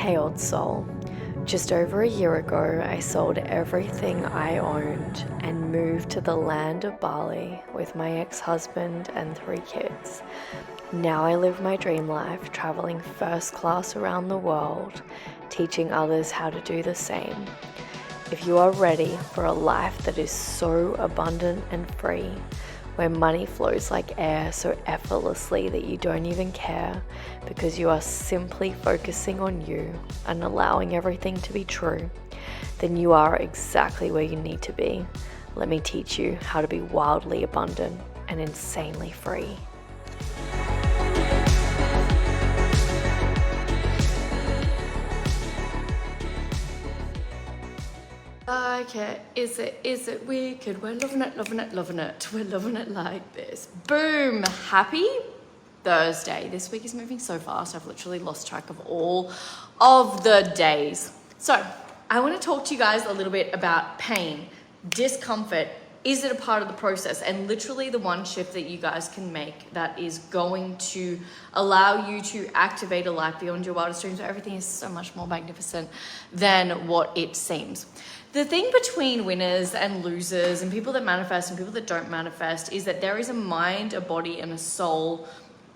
Hey old soul, just over a year ago I sold everything I owned and moved to the land of Bali with my ex-husband and 3 kids. Now I live my dream life, traveling first class around the world, teaching others how to do the same. If you are ready for a life that is so abundant and free, where money flows like air so effortlessly that you don't even care because you are simply focusing on you and allowing everything to be true, then you are exactly where you need to be. Let me teach you how to be wildly abundant and insanely free. Okay, is it wicked? We're loving it. We're loving it like this. Boom, happy Thursday. This week is moving so fast, I've literally lost track of all of the days. So I want to talk to you guys a little bit about pain, discomfort. Is it a part of the process? And literally the one shift that you guys can make that is going to allow you to activate a life beyond your wildest dreams, where everything is so much more magnificent than what it seems. The thing between winners and losers and people that manifest and people that don't manifest is that there is a mind, a body, and a soul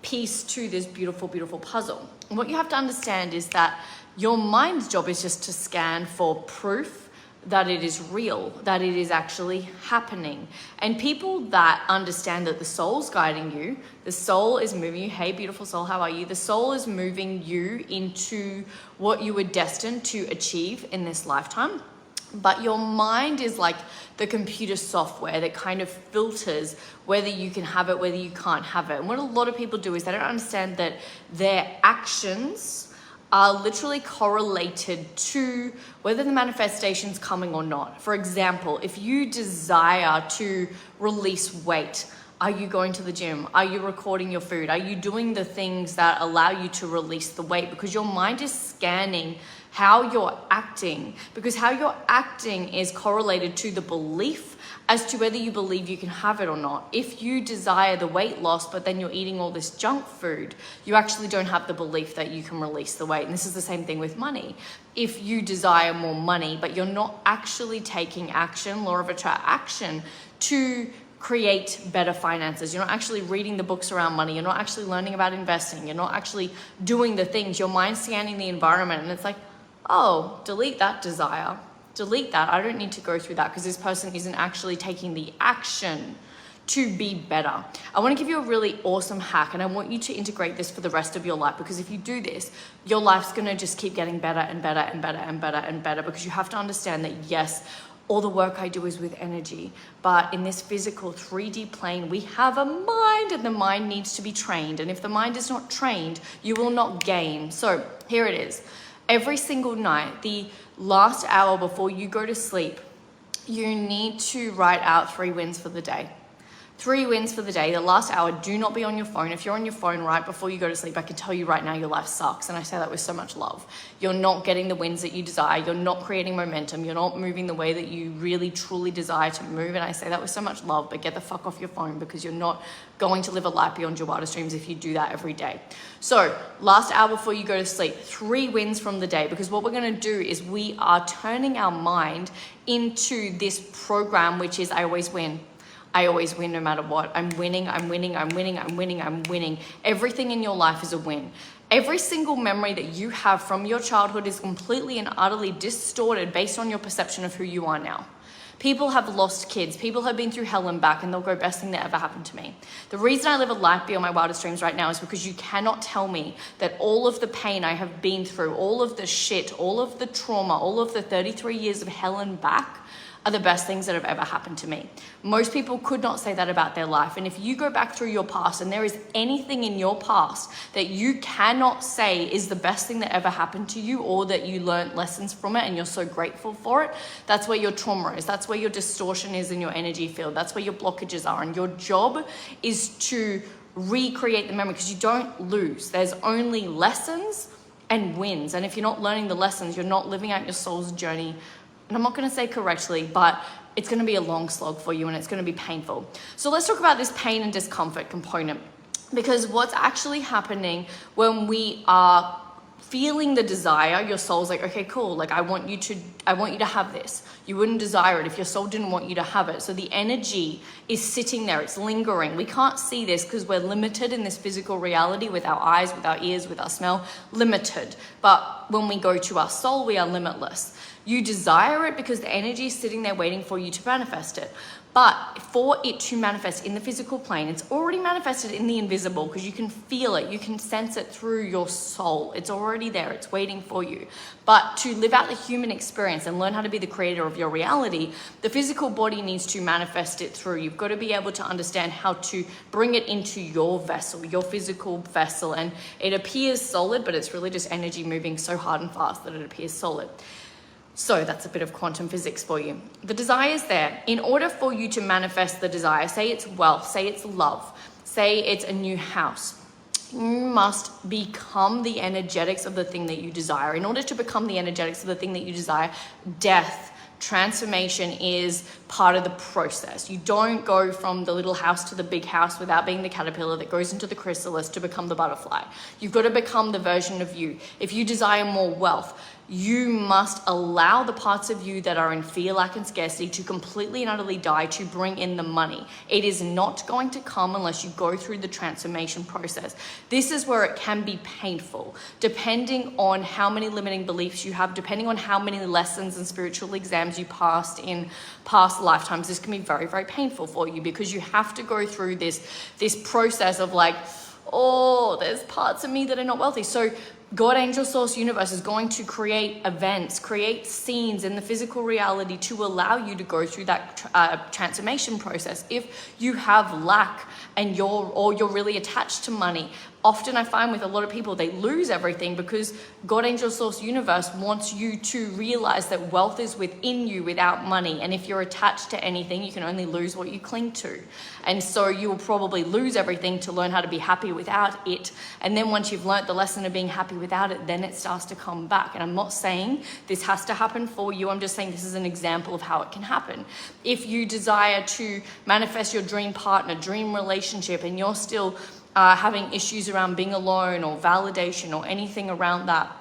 piece to this beautiful, beautiful puzzle. And what you have to understand is that your mind's job is just to scan for proof that it is real, that it is actually happening. And people that understand that the soul's guiding you, the soul is moving you, hey beautiful soul, how are you? The soul is moving you into what you were destined to achieve in this lifetime. But your mind is like the computer software that kind of filters whether you can have it, whether you can't have it. And what a lot of people do is they don't understand that their actions are literally correlated to whether the manifestation's coming or not. For example, if you desire to release weight, are you going to the gym? Are you recording your food? Are you doing the things that allow you to release the weight? Because your mind is scanning how you're acting, because how you're acting is correlated to the belief as to whether you believe you can have it or not. If you desire the weight loss, but then you're eating all this junk food, you actually don't have the belief that you can release the weight. And this is the same thing with money. If you desire more money, but you're not actually taking action, law of attraction, to create better finances, you're not actually reading the books around money, you're not actually learning about investing, you're not actually doing the things, your mind's scanning the environment and it's like, oh, delete that desire, delete that. I don't need to go through that because this person isn't actually taking the action to be better. I want to give you a really awesome hack and I want you to integrate this for the rest of your life, because if you do this, your life's going to just keep getting better and better and better and better and better, because you have to understand that yes, all the work I do is with energy, but in this physical 3D plane, we have a mind and the mind needs to be trained. And if the mind is not trained, you will not gain. So here it is. Every single night, the last hour before you go to sleep, you need to write out 3 wins for the day. 3 wins for the day. The last hour, do not be on your phone. If you're on your phone right before you go to sleep, I can tell you right now your life sucks. And I say that with so much love. You're not getting the wins that you desire. You're not creating momentum. You're not moving the way that you really, truly desire to move. And I say that with so much love, but get the fuck off your phone, because you're not going to live a life beyond your wildest dreams if you do that every day. So last hour before you go to sleep, 3 wins from the day, because what we're going to do is we are turning our mind into this program, which is I always win. I always win no matter what. I'm winning, I'm winning, I'm winning, I'm winning, I'm winning. Everything in your life is a win. Every single memory that you have from your childhood is completely and utterly distorted based on your perception of who you are now. People have lost kids. People have been through hell and back, and they'll go, best thing that ever happened to me. The reason I live a life beyond my wildest dreams right now is because you cannot tell me that all of the pain I have been through, all of the shit, all of the trauma, all of the 33 years of hell and back are the best things that have ever happened to me. Most people could not say that about their life. And if you go back through your past and there is anything in your past that you cannot say is the best thing that ever happened to you, or that you learned lessons from it and you're so grateful for it, that's where your trauma is. That's where your distortion is in your energy field. That's where your blockages are. And your job is to recreate the memory, because you don't lose. There's only lessons and wins. And if you're not learning the lessons, you're not living out your soul's journey. And I'm not going to say correctly, but it's going to be a long slog for you and it's going to be painful. So let's talk about this pain and discomfort component, because what's actually happening when we are feeling the desire, your soul's like, okay, cool. Like, I want you to have this. You wouldn't desire it if your soul didn't want you to have it. So the energy is sitting there. It's lingering. We can't see this because we're limited in this physical reality with our eyes, with our ears, with our smell, limited. But when we go to our soul, we are limitless. You desire it because the energy is sitting there waiting for you to manifest it. But for it to manifest in the physical plane, it's already manifested in the invisible because you can feel it, you can sense it through your soul. It's already there, it's waiting for you. But to live out the human experience and learn how to be the creator of your reality, the physical body needs to manifest it through. You've got to be able to understand how to bring it into your vessel, your physical vessel. And it appears solid, but it's really just energy moving so hard and fast that it appears solid. So that's a bit of quantum physics for you. The desire is there. In order for you to manifest the desire, say it's wealth, say it's love, say it's a new house, you must become the energetics of the thing that you desire. In order to become the energetics of the thing that you desire, death, transformation is part of the process. You don't go from the little house to the big house without being the caterpillar that goes into the chrysalis to become the butterfly. You've got to become the version of you. If you desire more wealth, you must allow the parts of you that are in fear, lack, and scarcity to completely and utterly die to bring in the money. It is not going to come unless you go through the transformation process. This is where it can be painful, depending on how many limiting beliefs you have, depending on how many lessons and spiritual exams you passed in past lifetimes. This can be very, very painful for you because you have to go through this process of like, oh, there's parts of me that are not wealthy. So God, angel, source, universe is going to create events, create scenes in the physical reality to allow you to go through that transformation process. If you have lack and you're really attached to money, often I find with a lot of people, they lose everything because God, angel, source, universe wants you to realize that wealth is within you without money. And if you're attached to anything, you can only lose what you cling to. And so you will probably lose everything to learn how to be happy without it. And then once you've learned the lesson of being happy without it, then it starts to come back. And I'm not saying this has to happen for you. I'm just saying this is an example of how it can happen. If you desire to manifest your dream partner, dream relationship, and you're still having issues around being alone or validation or anything around that,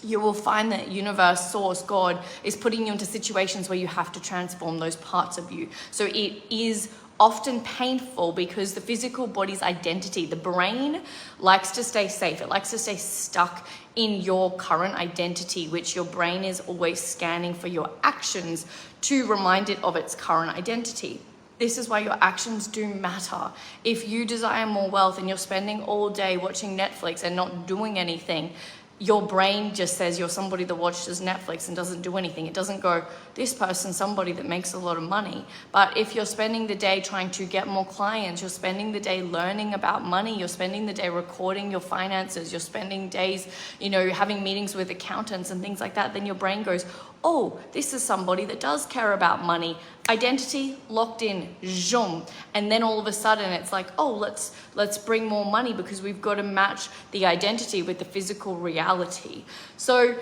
you will find that universe, source, God is putting you into situations where you have to transform those parts of you. So it is often painful because the physical body's identity, the brain likes to stay safe. It likes to stay stuck in your current identity, which your brain is always scanning for your actions to remind it of its current identity. This is why your actions do matter. If you desire more wealth and you're spending all day watching Netflix and not doing anything, your brain just says you're somebody that watches Netflix and doesn't do anything. It doesn't go, this person's somebody that makes a lot of money. But if you're spending the day trying to get more clients, you're spending the day learning about money, you're spending the day recording your finances, you're spending days, having meetings with accountants and things like that, then your brain goes, oh, this is somebody that does care about money. Identity locked in, zoom. And then all of a sudden it's like, oh, let's bring more money because we've got to match the identity with the physical reality. So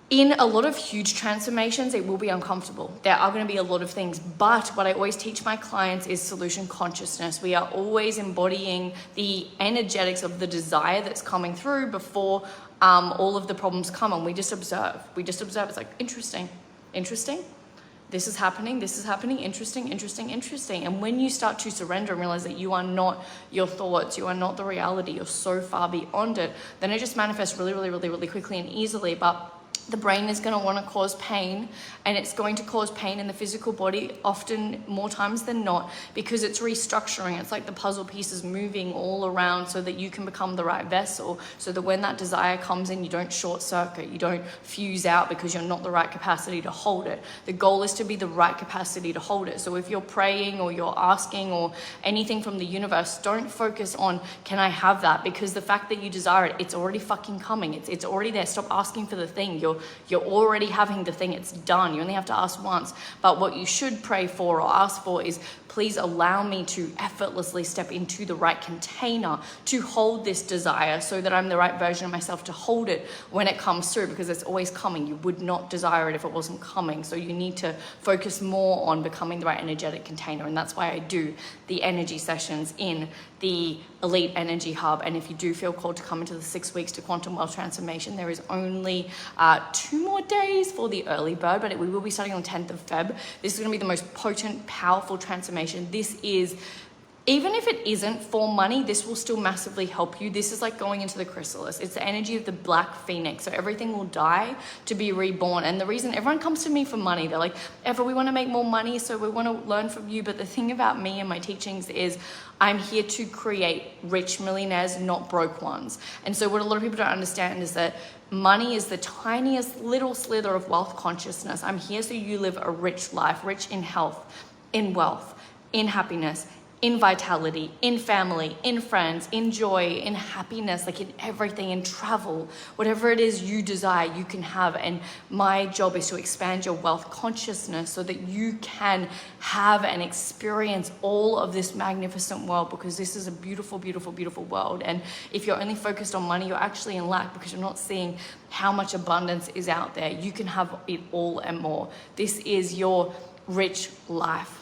in a lot of huge transformations, it will be uncomfortable. There are going to be a lot of things, but what I always teach my clients is solution consciousness. We are always embodying the energetics of the desire that's coming through before all of the problems come, and we just observe. It's like, interesting. This is happening, interesting. And when you start to surrender and realize that you are not your thoughts, you are not the reality, you're so far beyond it, then it just manifests really, really, really, really quickly and easily. But the brain is going to want to cause pain, and it's going to cause pain in the physical body often more times than not because it's restructuring. It's like the puzzle pieces moving all around so that you can become the right vessel, so that when that desire comes in, you don't short circuit, you don't fuse out because you're not the right capacity to hold it. The goal is to be the right capacity to hold it. So if you're praying or you're asking or anything from the universe, don't focus on, can I have that? Because the fact that you desire it, it's already fucking coming. It's already there. Stop asking for the thing. You're already having the thing. It's done. You only have to ask once. But what you should pray for or ask for is, please allow me to effortlessly step into the right container to hold this desire so that I'm the right version of myself to hold it when it comes through, because it's always coming. You would not desire it if it wasn't coming. So you need to focus more on becoming the right energetic container. And that's why I do the energy sessions in the Elite Energy Hub. And if you do feel called to come into the 6 weeks to Quantum Wealth Transformation, there is only 2 more days for the early bird, but we will be starting on 10th of Feb. This is going to be the most potent, powerful transformation. This is, even if it isn't for money, this will still massively help you. This is like going into the chrysalis. It's the energy of the black phoenix. So everything will die to be reborn. And the reason everyone comes to me for money, they're like, Eva, we want to make more money, so we want to learn from you. But the thing about me and my teachings is I'm here to create rich millionaires, not broke ones. And so what a lot of people don't understand is that money is the tiniest little slither of wealth consciousness. I'm here so you live a rich life, rich in health, in wealth, in happiness, in vitality, in family, in friends, in joy, in happiness, like in everything, in travel, whatever it is you desire, you can have. And my job is to expand your wealth consciousness so that you can have and experience all of this magnificent world, because this is a beautiful, beautiful, beautiful world. And if you're only focused on money, you're actually in lack, because you're not seeing how much abundance is out there. You can have it all and more. This is your rich life.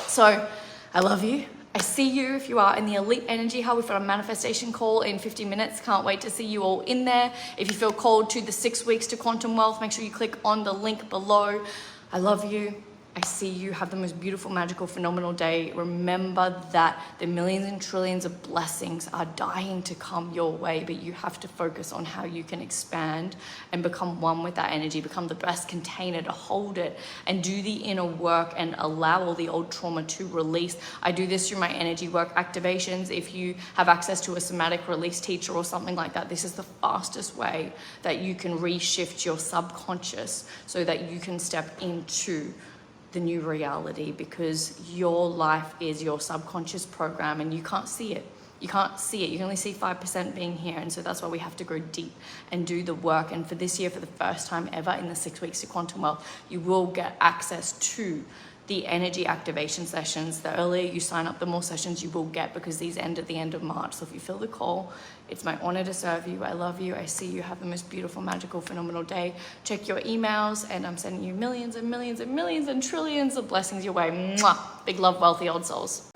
So I love you. I see you if you are in the Elite Energy Hub. We've got a manifestation call in 50 minutes. Can't wait to see you all in there. If you feel called to the 6 weeks to Quantum Wealth, make sure you click on the link below. I love you. I see you. Have the most beautiful, magical, phenomenal day. Remember that the millions and trillions of blessings are dying to come your way, but you have to focus on how you can expand and become one with that energy, become the best container to hold it, and do the inner work and allow all the old trauma to release. I do this through my energy work activations. If you have access to a somatic release teacher or something like that, this is the fastest way that you can reshift your subconscious so that you can step into the new reality, because your life is your subconscious program and you can't see it. You can't see it. You can only see 5% being here. And so that's why we have to go deep and do the work. And for this year, for the first time ever in the 6 weeks to Quantum Wealth, you will get access to the energy activation sessions. The earlier you sign up, the more sessions you will get, because these end at the end of March. So if you feel the call, it's my honor to serve you. I love you. I see you. Have the most beautiful, magical, phenomenal day. Check your emails, and I'm sending you millions and millions and millions and trillions of blessings your way. Mwah! Big love, wealthy old souls.